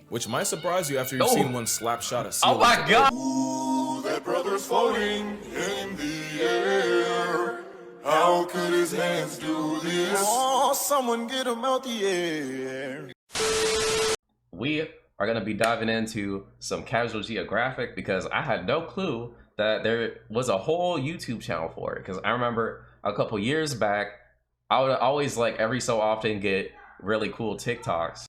which might surprise you after you've seen one slap shot at sea. Oh my god! Ooh, that brother's floating in the air. How could his hands do this? Oh, someone get him out the air. We are going to be diving into some Casual Geographic because I had no clue that there was a whole YouTube channel for it. Because I remember a couple years back, I would always like every so often get really cool TikToks.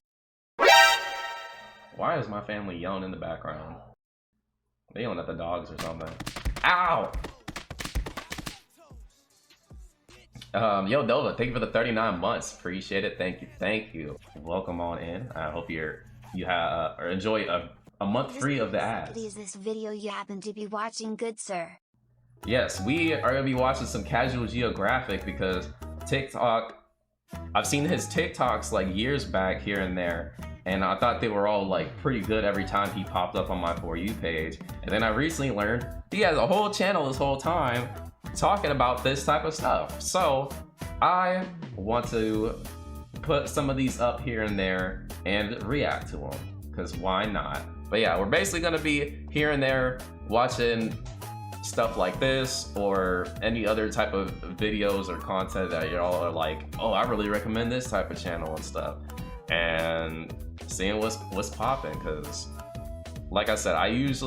Why is my family yelling in the background? They yelling at the dogs or something. Ow! Yo, Nova, thank you for the 39 months. Appreciate it. Thank you. Welcome on in. I hope you have or enjoy a month free of the ads. Is this video you happen to be watching, good sir? Yes, we are gonna be watching some Casual Geographic because TikTok. I've seen his TikToks like years back here and there, and I thought they were all like pretty good every time he popped up on my For You page. And then I recently learned he has a whole channel this whole time talking about this type of stuff. So I want to put some of these up here and there and react to them, because why not? But yeah, we're basically gonna be here and there watching stuff like this or any other type of videos or content that y'all are like, oh, I really recommend this type of channel and stuff, and seeing what's popping. Because like I said, there's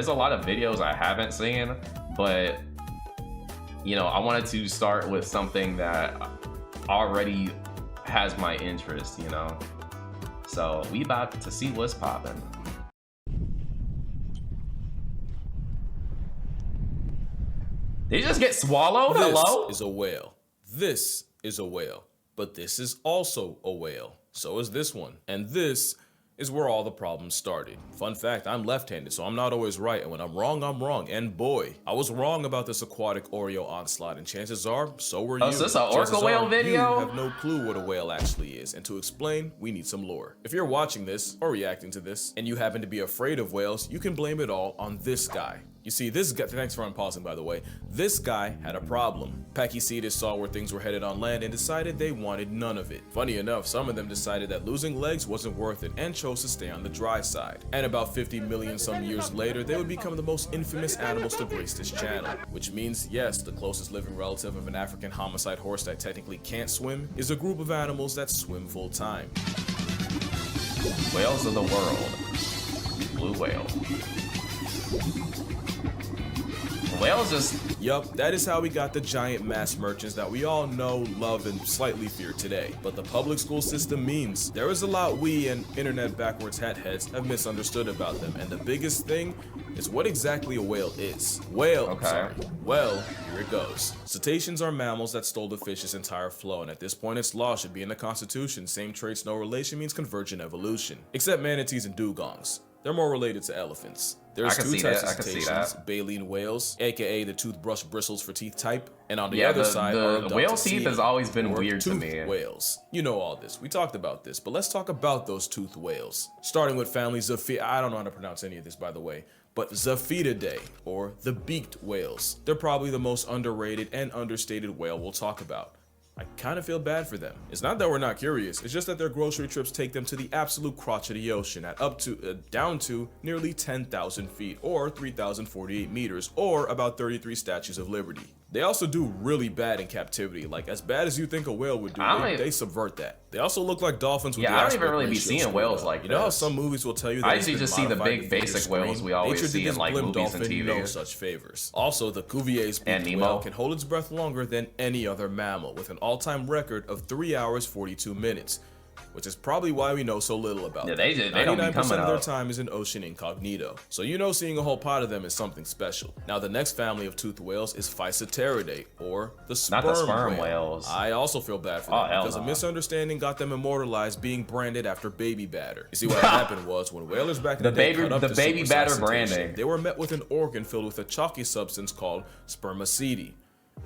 a lot of videos I haven't seen, but you know, I wanted to start with something that already has my interest, you know. So we about to see what's popping. Did he just get swallowed? Hello? This is a whale. This is a whale. But this is also a whale. So is this one. And this is where all the problems started. Fun fact, I'm left-handed, so I'm not always right, and when I'm wrong, I'm wrong. And boy, I was wrong about this aquatic Oreo onslaught, and chances are, so were you. Oh, is this an orca whale video? You have no clue what a whale actually is, and to explain, we need some lore. If you're watching this, or reacting to this, and you happen to be afraid of whales, you can blame it all on this guy. You see, this guy, thanks for unpausing by the way, this guy had a problem. Pachycetus saw where things were headed on land and decided they wanted none of it. Funny enough, some of them decided that losing legs wasn't worth it and chose to stay on the dry side. And about 50 million some years later, they would become the most infamous animals to grace this channel. Which means, yes, the closest living relative of an African homicide horse that technically can't swim is a group of animals that swim full time. Whales of the world. Blue whale. Whales just... Yup, that is how we got the giant mass merchants that we all know, love, and slightly fear today. But the public school system means there is a lot we and internet backwards hat heads have misunderstood about them, and the biggest thing is what exactly a whale is. Well, here it goes. Cetaceans are mammals that stole the fish's entire flow, and at this point its law should be in the Constitution. Same traits, no relation means convergent evolution. Except manatees and dugongs. They're more related to elephants. There's two types of cetaceans, baleen whales, aka the toothbrush bristles for teeth type, and on the other side the whale teeth has always been weird to me. Whales. You know all this. We talked about this, but let's talk about those toothed whales. Starting with family Zophiidae. I don't know how to pronounce any of this, by the way, but Zophiidae, or the beaked whales. They're probably the most underrated and understated whale we'll talk about. I kind of feel bad for them. It's not that we're not curious, it's just that their grocery trips take them to the absolute crotch of the ocean at down to nearly 10,000 feet, or 3,048 meters, or about 33 Statues of Liberty. They also do really bad in captivity, like as bad as you think a whale would do, they subvert that. They also look like dolphins with the I don't even really be seeing whales like you know how some movies will tell you that I usually just see the big basic whales we always see in like movies and TV. No such favors. Also, the Cuvier's beaked whale can hold its breath longer than any other mammal, with an all-time record of 3 hours 42 minutes. Which is probably why we know so little about them. They don't be coming 99% of their out. time is in ocean incognito, so you know seeing a whole pot of them is something special. Now the next family of toothed whales is Physeteridae, or the sperm whales. I also feel bad for them because a misunderstanding got them immortalized being branded after baby batter. You see what happened was when whalers back in the day cut up the baby batter branding, they were met with an organ filled with a chalky substance called spermaceti,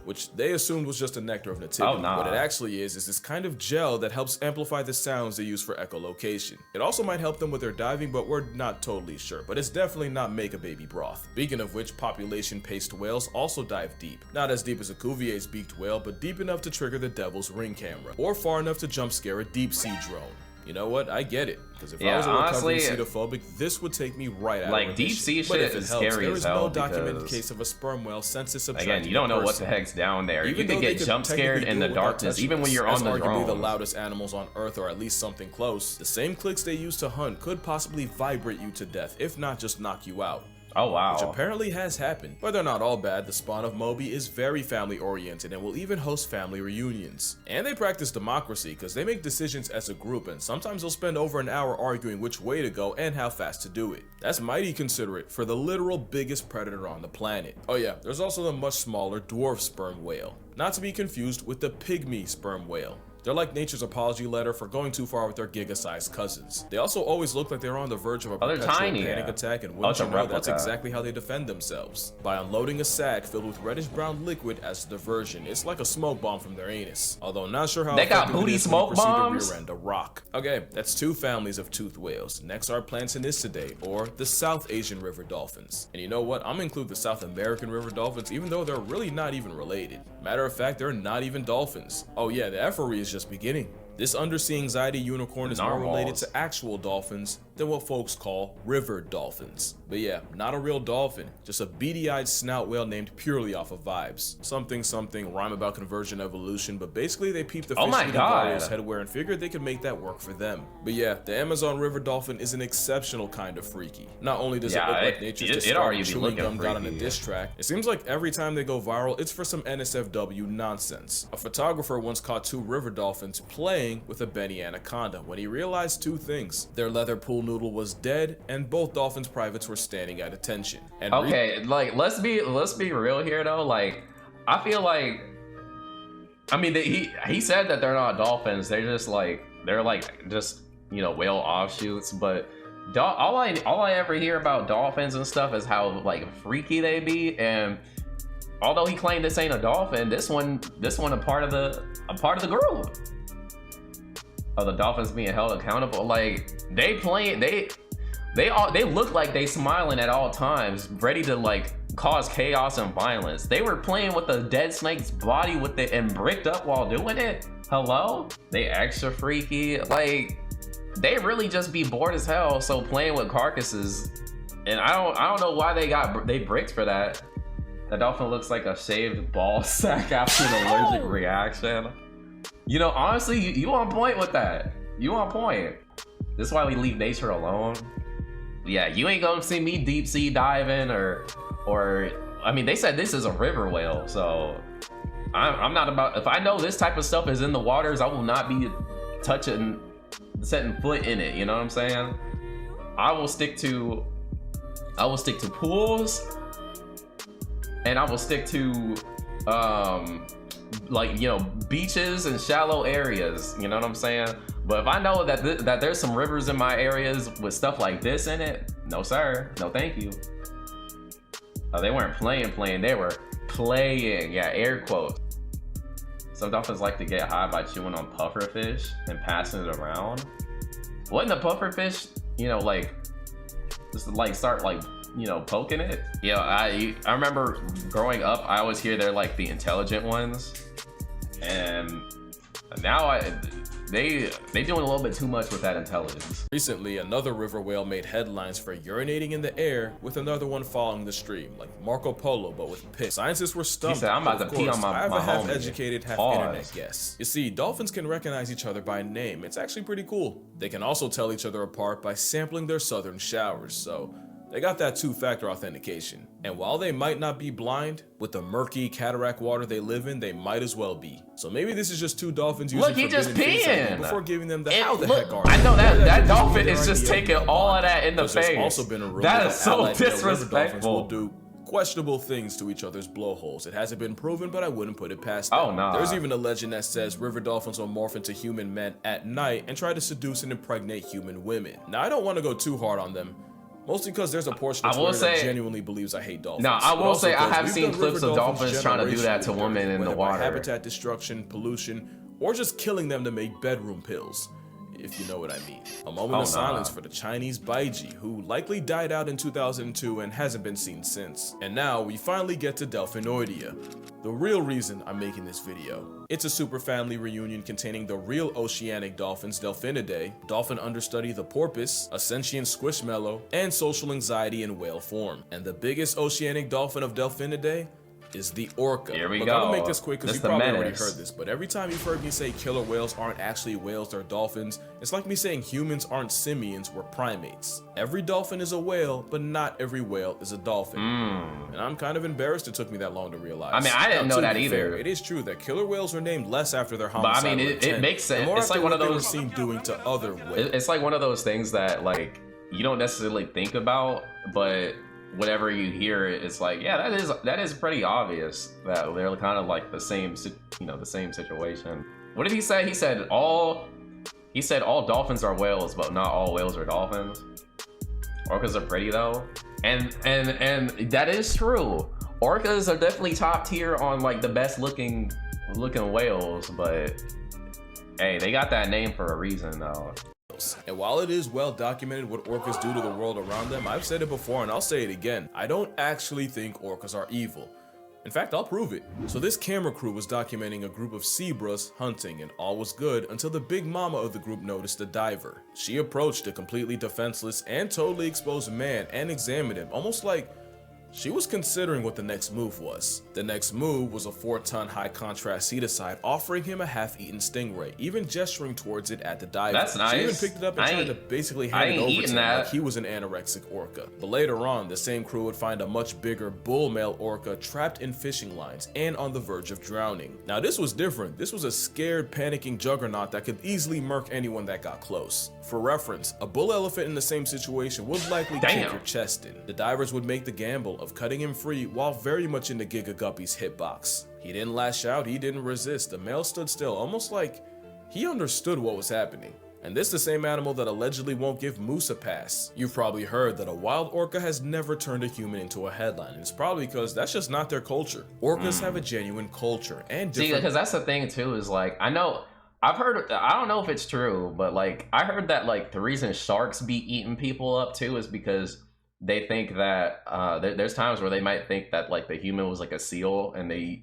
which they assumed was just a nectar of nativity. What it actually is this kind of gel that helps amplify the sounds they use for echolocation. It also might help them with their diving, but we're not totally sure, but it's definitely not make a baby broth. Speaking of which, population-paced whales also dive deep. Not as deep as a Cuvier's beaked whale, but deep enough to trigger the devil's ring camera, or far enough to jump scare a deep sea drone. You know what? I get it. Because if I Yeah, was a recovering honestly, cetophobic, this would take me right out like, of deep remission. sea But shit if it is helps, scary there as is hell no documented because, case of a sperm whale census subtracting again, you don't know a what the person. heck's down there. You Even could though they get jump scared technically in do the it without darkness, touching even when us, you're as on the arguably the drone. loudest animals on Earth, or at least something close, the same clicks they use to hunt could possibly vibrate you to death, if not just knock you out. Oh, Which wow. apparently has happened. But they're not all bad. The spawn of Moby is very family oriented and will even host family reunions. And they practice democracy because they make decisions as a group, and sometimes they'll spend over an hour arguing which way to go and how fast to do it. That's mighty considerate for the literal biggest predator on the planet. Oh yeah, there's also the much smaller dwarf sperm whale, not to be confused with the pygmy sperm whale. They're like nature's apology letter for going too far with their giga-sized cousins. They also always look like they're on the verge of a they're perpetual tiny, panic yeah. attack, and Oh, wouldn't it's a you know, that's replica. exactly how they defend themselves. By unloading a sack filled with reddish-brown liquid as a diversion. It's like a smoke bomb from their anus. Although not sure how They got effective it booty is when you smoke proceed to bombs? rear-end a rock. Okay, that's two families of toothed whales. Next are Plantanistidae, or the South Asian river dolphins. And you know what? I'm gonna include the South American river dolphins, even though they're really not even related. Matter of fact, they're not even dolphins. Oh yeah, the effery is just beginning. This undersea anxiety unicorn is more related to actual dolphins than what folks call river dolphins. But yeah, not a real dolphin, just a beady-eyed snout whale named purely off of vibes. Something rhyme about conversion evolution, but basically they peeped the Oh my fish-eating God. Vario's headwear and figured they could make that work for them. But yeah, the Amazon river dolphin is an exceptional kind of freaky. Not only does it look like nature's discarded chewing gum got on a diss track, it seems like every time they go viral, it's for some NSFW nonsense. A photographer once caught two river dolphins playing with a Benny anaconda when he realized two things. Their leather pool noodle was dead, and both dolphins' privates were standing at attention. And Okay, like, let's be real here though. Like, I feel like, I mean, he said that they're not dolphins. They're just you know, whale offshoots. But all I ever hear about dolphins and stuff is how like freaky they be. And although he claimed this ain't a dolphin, this one a part of the group of the dolphins being held accountable. Like, they look like they smiling at all times, ready to like cause chaos and violence. They were playing with a dead snake's body with it and bricked up while doing it. Hello? They extra freaky. Like, they really just be bored as hell, so playing with carcasses. And I don't know why they bricked for that. That dolphin looks like a shaved ball sack after an allergic reaction. You know, honestly, you on point with that. You on point. This is why we leave nature alone. Yeah, you ain't gonna see me deep sea diving or I mean, they said this is a river whale, so I'm not about, if I know this type of stuff is in the waters, I will not be setting foot in it, you know what I'm saying? I will stick to pools, and I will stick to like, you know, beaches and shallow areas, you know what I'm saying? But if I know that there's some rivers in my areas with stuff like this in it, no sir, no thank you. Oh, they weren't playing, they were playing, yeah, air quotes. Some dolphins like to get high by chewing on pufferfish and passing it around. Wouldn't the pufferfish, you know, like, just like start like, you know, poking it? Yeah, I remember growing up, I always hear they're like the intelligent ones, and now they doing a little bit too much with that intelligence. Recently, another river whale made headlines for urinating in the air, with another one following the stream, like Marco Polo, but with piss. Scientists were stumped. He said, I'm about to pee on my I have a half homie. educated, half Pause. internet guess. You see, dolphins can recognize each other by name. It's actually pretty cool. They can also tell each other apart by sampling their southern showers, so they got that two-factor authentication. And while they might not be blind, with the murky cataract water they live in, they might as well be. So maybe this is just two dolphins using Look, he just forbidden face ID peeing. before giving them the And how the look, heck are you? I know that That dolphin is is just taking all of that in the There's face. also been a rumor That is so allied male river dolphins disrespectful. will do questionable things to each other's blowholes. It hasn't been proven, but I wouldn't put it past them. Oh, nah. There's even a legend that says river dolphins will morph into human men at night and try to seduce and impregnate human women. Now, I don't want to go too hard on them, mostly because there's a portion of Twitter that genuinely believes I hate dolphins. No, I But will also say I because have we've seen done clips river of dolphins trying to do that to generationally women in the whether by water. habitat destruction, pollution, or just killing them to make bedroom pills, if you know what I mean. A moment of silence for the Chinese Baiji, who likely died out in 2002 and hasn't been seen since. And now we finally get to Delphinoidea. the real reason I'm making this video. It's a super family reunion containing the real oceanic dolphins Delphinidae, dolphin understudy the porpoise, a sentient squishmallow, and social anxiety in whale form. And the biggest oceanic dolphin of Delphinidae is the orca. Here we Look, go. I'm gonna make this quick because you the probably already menace. heard this, but every time you've heard me say killer whales aren't actually whales, they're dolphins, it's like me saying humans aren't simians, we're primates. Every dolphin is a whale, but not every whale is a dolphin. And I'm kind of embarrassed it took me that long to realize. I mean, I didn't Now, know to that be either. fair, it is true that killer whales are named less after their But homicide. I mean, it makes sense. It's like one of they were those. seen doing to other whales. It's like one of those things that like you don't necessarily think about, but whenever you hear it, it's like, yeah, that is pretty obvious that they're kind of like the same, the same situation. What did he say? He said all dolphins are whales, but not all whales are dolphins. Orcas are pretty though, and that is true. Orcas are definitely top tier on like the best looking whales, but hey, they got that name for a reason though. And while it is well documented what orcas do to the world around them, I've said it before and I'll say it again, I don't actually think orcas are evil. In fact, I'll prove it. So this camera crew was documenting a group of zebras hunting, and all was good until the big mama of the group noticed a diver. She approached a completely defenseless and totally exposed man and examined him, almost like she was considering what the next move was. The next move was a 4-ton high-contrast ceticide offering him a half-eaten stingray, even gesturing towards it at the diver. That's nice. She even picked it up and tried to basically hand it over to him like he was an anorexic orca. But later on, the same crew would find a much bigger bull male orca trapped in fishing lines and on the verge of drowning. Now this was different. This was a scared, panicking juggernaut that could easily murk anyone that got close. For reference, a bull elephant in the same situation would likely kick your chest in. The divers would make the gamble of cutting him free while very much in the Giga Guppy's hitbox. He didn't lash out, he didn't resist. The male stood still, almost like he understood what was happening. And this is the same animal that allegedly won't give moose a pass. You've probably heard that a wild orca has never turned a human into a headline, and it's probably because that's just not their culture. Orcas have a genuine culture and different— See, because that's the thing too, is like, I've heard, I don't know if it's true, but like, I heard that like the reason sharks be eating people up too is because they think that, there's times where they might think that like the human was like a seal and they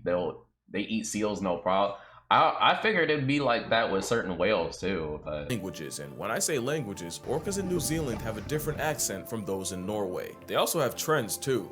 eat seals no problem. I figured it'd be like that with certain whales too, but— languages, and when I say languages, orcas in New Zealand have a different accent from those in Norway. They also have trends too.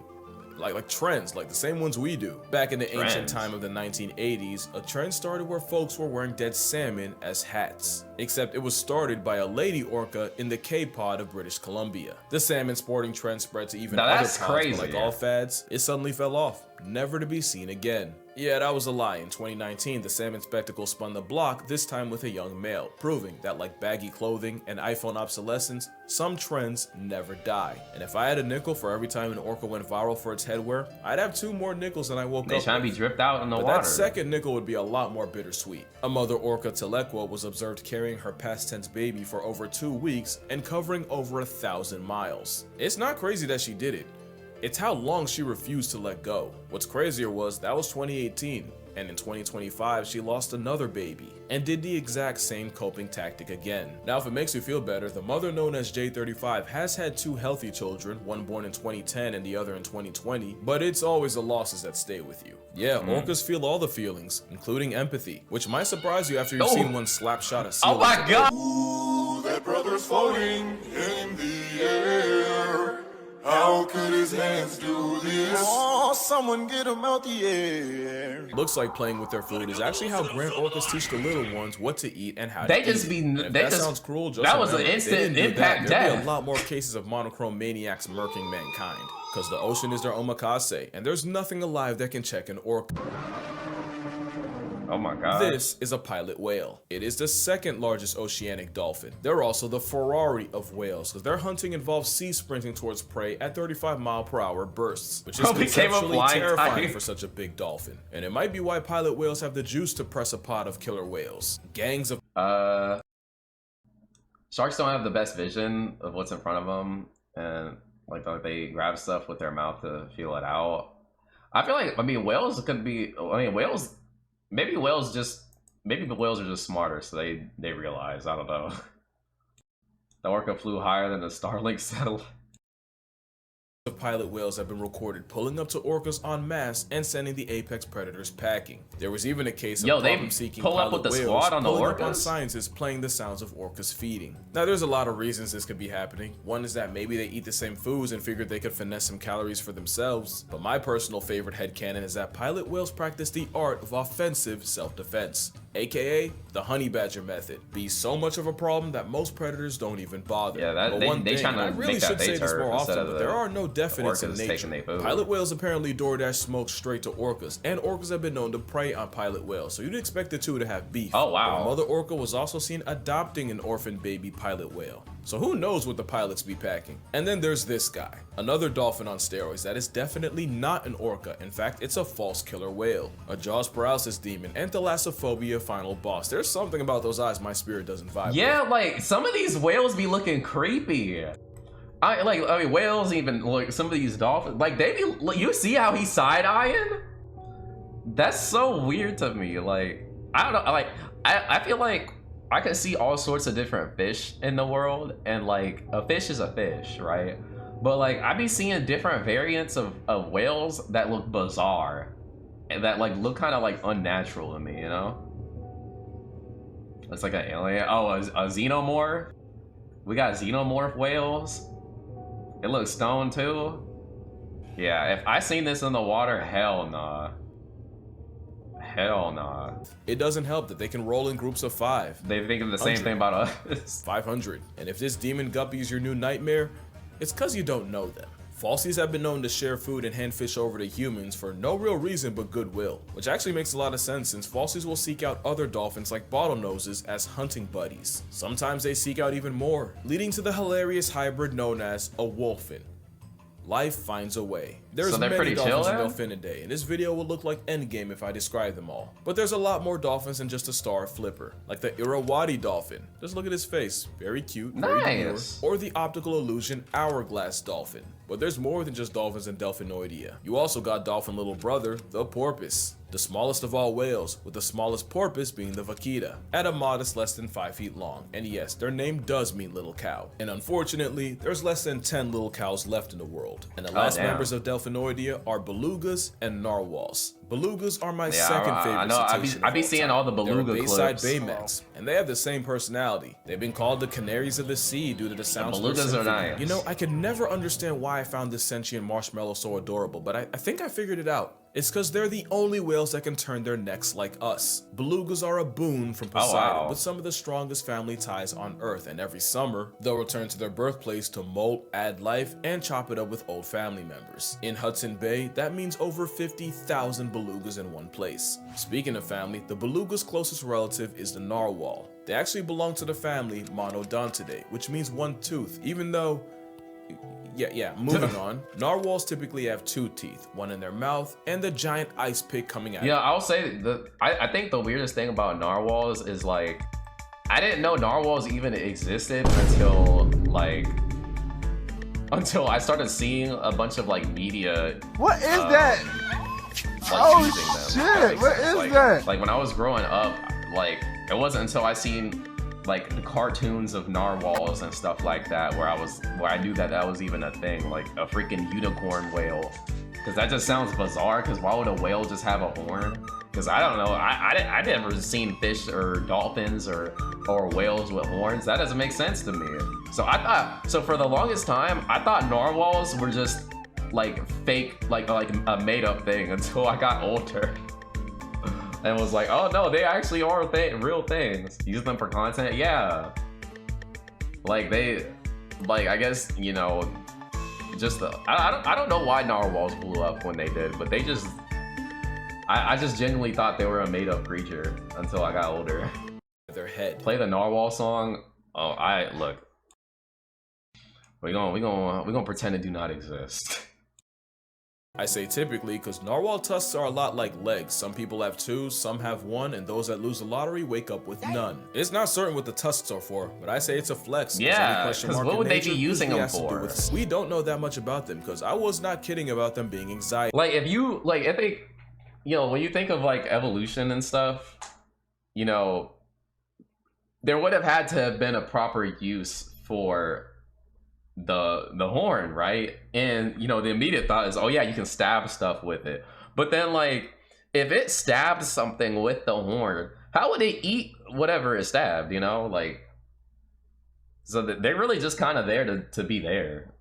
Like trends, like the same ones we do. Back in the ancient time of the 1980s, a trend started where folks were wearing dead salmon as hats. Except it was started by a lady orca in the Cape Pod of British Columbia. The salmon sporting trend spread to even other pods, but like all fads, it suddenly fell off, never to be seen again. Yeah, that was a lie. In 2019, the salmon spectacle spun the block, this time with a young male, proving that like baggy clothing and iPhone obsolescence, some trends never die. And if I had a nickel for every time an orca went viral for its headwear, I'd have 2 more nickels than I woke up with. They trying to be dripped out in the water. That second nickel would be a lot more bittersweet. A mother orca, Telequa, was observed carrying her past tense baby for over 2 weeks and covering over 1,000 miles. It's not crazy that she did it. It's how long she refused to let go. What's crazier was that was 2018, and in 2025 she lost another baby and did the exact same coping tactic again. Now if it makes you feel better, the mother known as J35 has had 2 healthy children, one born in 2010 and the other in 2020, but it's always the losses that stay with you. Yeah, orcas feel all the feelings, including empathy, which might surprise you after you've seen one slap shot a seal. Oh my god! Ooh, that brother's floating in the air. How could his hands do this? Oh, someone get him out the air. Looks like playing with their food is actually how grand orcas teach the little ones what to eat and how They to just eat. be- And if they that just- sounds cruel. Just that was an remember, if they instant didn't do impact that, there'd be death. a lot more cases of monochrome maniacs murking mankind. Because the ocean is their omakase, and there's nothing alive that can check an orca. Oh my god. This is a pilot whale. It is the second largest oceanic dolphin. They're also the Ferrari of whales, because their hunting involves sea sprinting towards prey at 35-mile-per-hour bursts, which is Bro became a conceptually blind terrifying tiger. for such a big dolphin. And it might be why pilot whales have the juice to press a pod of killer whales. Gangs of Sharks don't have the best vision of what's in front of them, and like they grab stuff with their mouth to feel it out. I feel like, I mean, whales could be, I mean, whales, maybe the whales are just smarter, so they realize, I don't know. The orca flew higher than the Starlink satellite. of pilot whales have been recorded pulling up to orcas en masse and sending the apex predators packing. There was even a case of problem-seeking pilot whales pulling up on scientists playing the sounds of orcas feeding. Now there's a lot of reasons this could be happening. One is that maybe they eat the same foods and figured they could finesse some calories for themselves, but my personal favorite headcanon is that pilot whales practice the art of offensive self-defense, aka the honey badger method. Be so much of a problem that most predators don't even bother. Yeah, that, I really should say this more often, but there are no definites in nature. Pilot whales apparently DoorDash smoke straight to orcas, and orcas have been known to prey on pilot whales, so you'd expect the two to have beef. Oh wow. But a mother orca was also seen adopting an orphan baby pilot whale. So who knows what the pilots be packing. And then there's this guy, another dolphin on steroids that is definitely not an orca. In fact, it's a false killer whale, a jaws paralysis demon, and thalassophobia final boss. There's something about those eyes my spirit doesn't vibe with. Like some of these whales be looking creepy. I mean whales, even like some of these dolphins, like they be, you see how he's side-eyeing? That's so weird to me. Like I don't know, like I feel like I can see all sorts of different fish in the world, and like a fish is a fish, right? But like I be seeing different variants of whales that look bizarre and that like look kind of like unnatural to me, you know? It's like an alien. Oh, a xenomorph. We got xenomorph whales. It looks stoned too. Yeah, if I seen this in the water, hell nah. Hell nah. It doesn't help that they can roll in groups of 5. They think of the same thing about us. 500. And if this demon guppy is your new nightmare, it's cause you don't know them. Falsies have been known to share food and hand fish over to humans for no real reason but goodwill, which actually makes a lot of sense since falsies will seek out other dolphins like bottlenoses as hunting buddies. Sometimes they seek out even more, leading to the hilarious hybrid known as a wolfin. Life finds a way. There's many dolphins in Delphinidae, and this video will look like Endgame if I describe them all. But there's a lot more dolphins than just a star flipper, like the Irrawaddy dolphin. Just look at his face, very cute, very demure. Or the optical illusion hourglass dolphin. But there's more than just dolphins in Delphinoidea. You also got dolphin little brother, the porpoise. The smallest of all whales, with the smallest porpoise being the vaquita, at a modest less than 5 feet long. And yes, their name does mean little cow. And unfortunately, there's less than 10 little cows left in the world. And the last members of Delphinoidea are belugas and narwhals. Belugas are my second favorite cetacean. I be seeing all the beluga clips. They're Bayside Baymax, and they have the same personality. They've been called the canaries of the sea due to the sounds of their belugas are nice. You know, I could never understand why I found this sentient marshmallow so adorable, but I think I figured it out. It's because they're the only whales that can turn their necks like us. Belugas are a boon from Poseidon with some of the strongest family ties on Earth, and every summer, they'll return to their birthplace to molt, add life, and chop it up with old family members. In Hudson Bay, that means over 50,000 belugas in one place. Speaking of family, the beluga's closest relative is the narwhal. They actually belong to the family Monodontidae, which means one tooth, even though... Yeah, moving on. Narwhals typically have 2 teeth, one in their mouth and the giant ice pick coming out. Yeah, I'll say I think the weirdest thing about narwhals is like I didn't know narwhals even existed until I started seeing a bunch of like media. What is that? Like, oh shit! What is that? Like when I was growing up, like it wasn't until I seen like the cartoons of narwhals and stuff like that where I knew that was even a thing, like a freaking unicorn whale, because that just sounds bizarre. Because why would a whale just have a horn? Because I don't know, I never seen fish or dolphins or whales with horns. That doesn't make sense to me. So for the longest time I thought narwhals were just like fake, like a made-up thing until I got older. And was like, oh no, they actually are real things. Use them for content, yeah. Like I guess, you know, just I don't know why narwhals blew up when they did, but they just, I just genuinely thought they were a made-up creature until I got older. Their head. Play the narwhal song. Oh, look. We're gonna pretend it do not exist. I say typically because narwhal tusks are a lot like legs. Some people have 2, some have 1, and those that lose the lottery wake up with none. It's not certain what the tusks are for, but I say it's a flex. Yeah, because what would they be using them for? We don't know that much about them because I was not kidding about them being anxiety. Like if they, you know, when you think of like evolution and stuff, you know, there would have had to have been a proper use for the horn, right? And you know, the immediate thought is, oh yeah, you can stab stuff with it. But then like, if it stabbed something with the horn, how would it eat whatever it stabbed? You know, like, so they're really just kind of there to be there.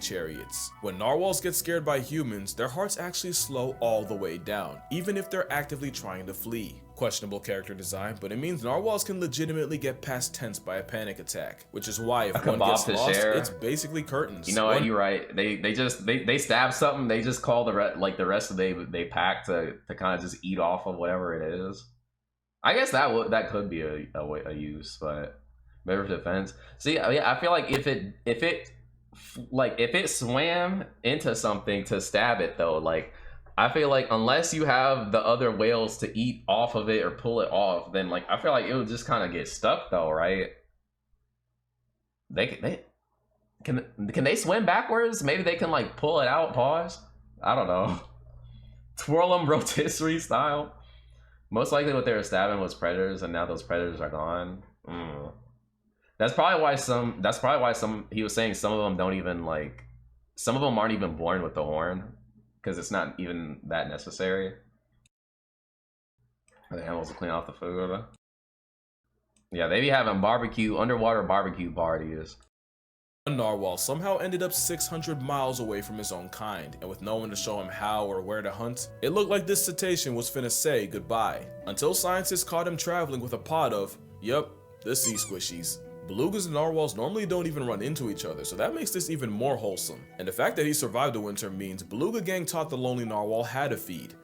Chariots. When narwhals get scared by humans, their hearts actually slow all the way down, even if they're actively trying to flee. Questionable character design, but it means narwhals can legitimately get past tense by a panic attack, which is why if one gets lost, it's basically curtains. You know what? You're right. They stab something. They just call the rest of they pack to kind of just eat off of whatever it is. I guess that could be a use, but better defense. See, yeah, I feel like if it swam into something to stab it though, like, I feel like unless you have the other whales to eat off of it or pull it off, then like I feel like it would just kind of get stuck though, right? Can they swim backwards? Maybe they can like pull it out, pause. I don't know. Twirl them rotisserie style. Most likely what they were stabbing was predators, and now those predators are gone. That's probably why some he was saying some of them don't even like, some of them aren't even born with the horn, because it's not even that necessary. The animals will clean off the food. Yeah, they be having underwater barbecue parties. A narwhal somehow ended up 600 miles away from his own kind, and with no one to show him how or where to hunt, it looked like this cetacean was finna say goodbye. Until scientists caught him traveling with a pod of, yep, the sea squishies. Belugas and narwhals normally don't even run into each other, so that makes this even more wholesome. And the fact that he survived the winter means Beluga Gang taught the lonely narwhal how to feed.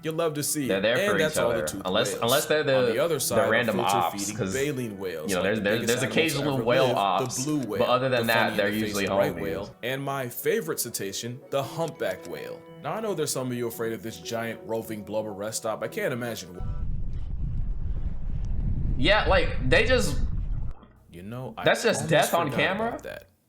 You'll love to see. They're there for each other, unless they're the other side, the random ops, because baleen whales. You know, there's occasional whale ops, the blue whale, but other than that, they're usually right whale. And my favorite cetacean, the humpback whale. Now I know there's some of you afraid of this giant roving blubber rest stop. I can't imagine. Yeah, like they just. You know, that's just death on camera.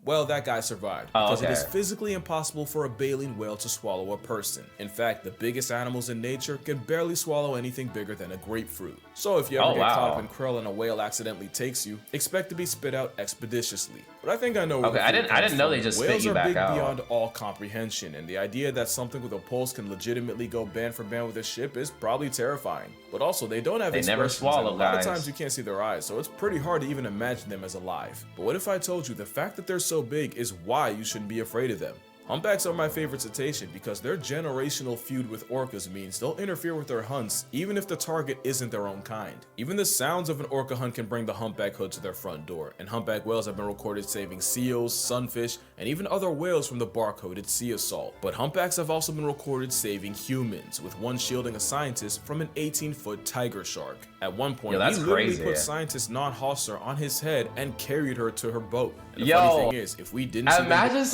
Well, that guy survived because it is physically impossible for a baleen whale to swallow a person. In fact, the biggest animals in nature can barely swallow anything bigger than a grapefruit. So if you ever get caught up in krill and a whale accidentally takes you, expect to be spit out expeditiously. But I think I know. Okay, I didn't know they just spit you back out. Whales are big beyond all comprehension, and the idea that something with a pulse can legitimately go band for band with a ship is probably terrifying. But also, they don't have expressions. Never swallow, a lot of times you can't see their eyes, so it's pretty hard to even imagine them as alive. But what if I told you the fact that they're so big is why you shouldn't be afraid of them? Humpbacks are my favorite cetacean because their generational feud with orcas means they'll interfere with their hunts even if the target isn't their own kind. Even the sounds of an orca hunt can bring the humpback hood to their front door, and humpback whales have been recorded saving seals, sunfish, and even other whales from the barcoded sea assault. But humpbacks have also been recorded saving humans, with one shielding a scientist from an 18-foot tiger shark. At one point, he literally put scientist Non Hosser on his head and carried her to her boat. And the funny thing is, if we didn't see imagine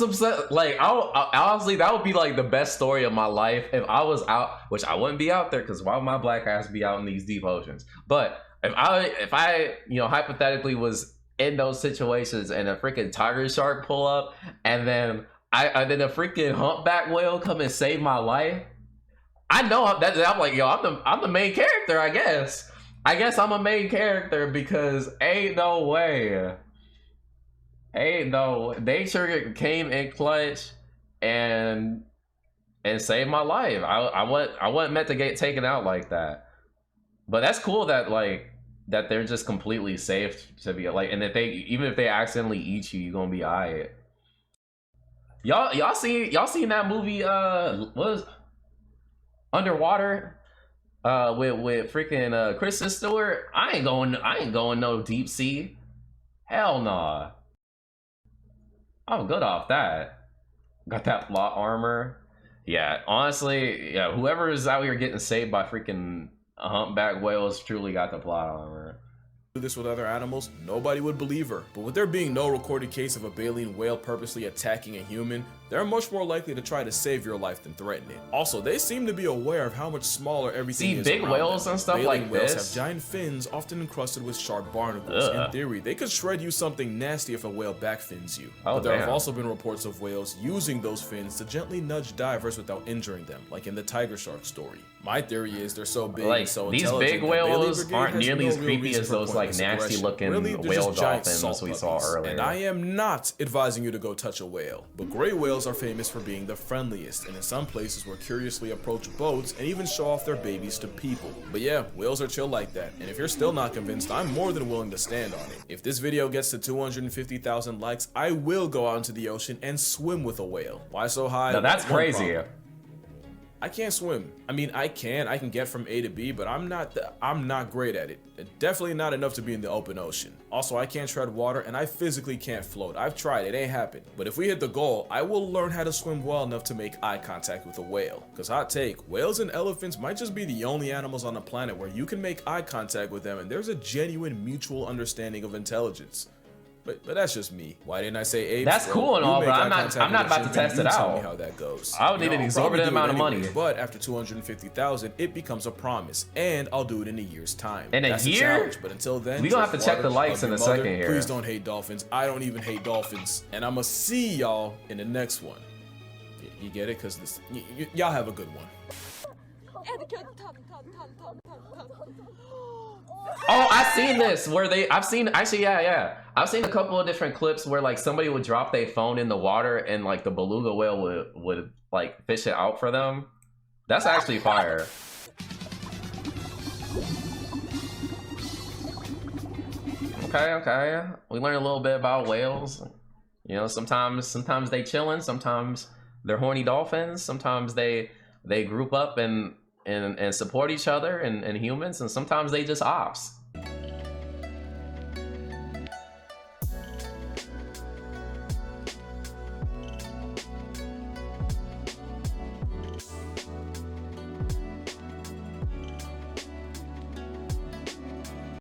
honestly, that would be like the best story of my life if I was out, which I wouldn't be out there because why would my black ass be out in these deep oceans? But if I you know, hypothetically was in those situations and a freaking tiger shark pull up and then then a freaking humpback whale come and save my life, I know that I'm like, yo, I'm the main character, I guess. I'm a main character because ain't no way. Nature came in clutch and saved my life. I wasn't meant to get taken out like that. But that's cool that that they're just completely safe to be like, and that even if they accidentally eat you, you're gonna be alright. Y'all seen that movie what was Underwater with freaking Kristen Stewart? I ain't going no deep sea. Hell nah. I'm good off that. Got that plot armor. Yeah, honestly, yeah, whoever is out here getting saved by freaking humpback whales truly got the plot armor. Do this with other animals, nobody would believe her. But with there being no recorded case of a baleen whale purposely attacking a human, they're much more likely to try to save your life than threaten it. Also, they seem to be aware of how much smaller everything is. See, big whales and stuff like whales this have giant fins, often encrusted with sharp barnacles. In theory, they could shred you something nasty if a whale backfins you. But there have also been reports of whales using those fins to gently nudge divers without injuring them, like in the tiger shark story. My theory is they're so big and so these intelligent. Big whales aren't nearly as creepy as those like senseless nasty aggression. looking Really, they're whale just giant dolphins salt we saw puppies. earlier. And I am not advising you to go touch a whale, but gray whales are famous for being the friendliest, and in some places will curiously approach boats and even show off their babies to people. But yeah, whales are chill like that, and if you're still not convinced, I'm more than willing to stand on it. If this video gets to 250,000 likes, I will go out into the ocean and swim with a whale. Why so high? Now that's One crazy. problem. I can't swim. I mean, I can get from A to B, but I'm not great at it. Definitely not enough to be in the open ocean. Also, I can't tread water and I physically can't float. I've tried, it ain't happened. But if we hit the goal, I will learn how to swim well enough to make eye contact with a whale. Cause hot take, whales and elephants might just be the only animals on the planet where you can make eye contact with them and there's a genuine mutual understanding of intelligence. But that's just me. Why didn't I say apes? That's cool and all, but I'm not about to test it Tell me out. how that goes. I would need an exorbitant amount of money. But after 250,000, it becomes a promise, and I'll do it in a year's time. In a That's year? challenge, but until then, We gonna have to check the water, likes love in a your mother. second here. Please don't hate dolphins. I don't even hate dolphins, and I'ma see y'all in the next one. You get it? Cause this, y'all have a good one. Oh, I've seen this where I've seen a couple of different clips where like somebody would drop their phone in the water and like the beluga whale would like fish it out for them. That's actually fire. Okay. We learned a little bit about whales. You know, sometimes they chilling, sometimes they're horny dolphins, sometimes they group up and support each other and humans, and sometimes they just ops.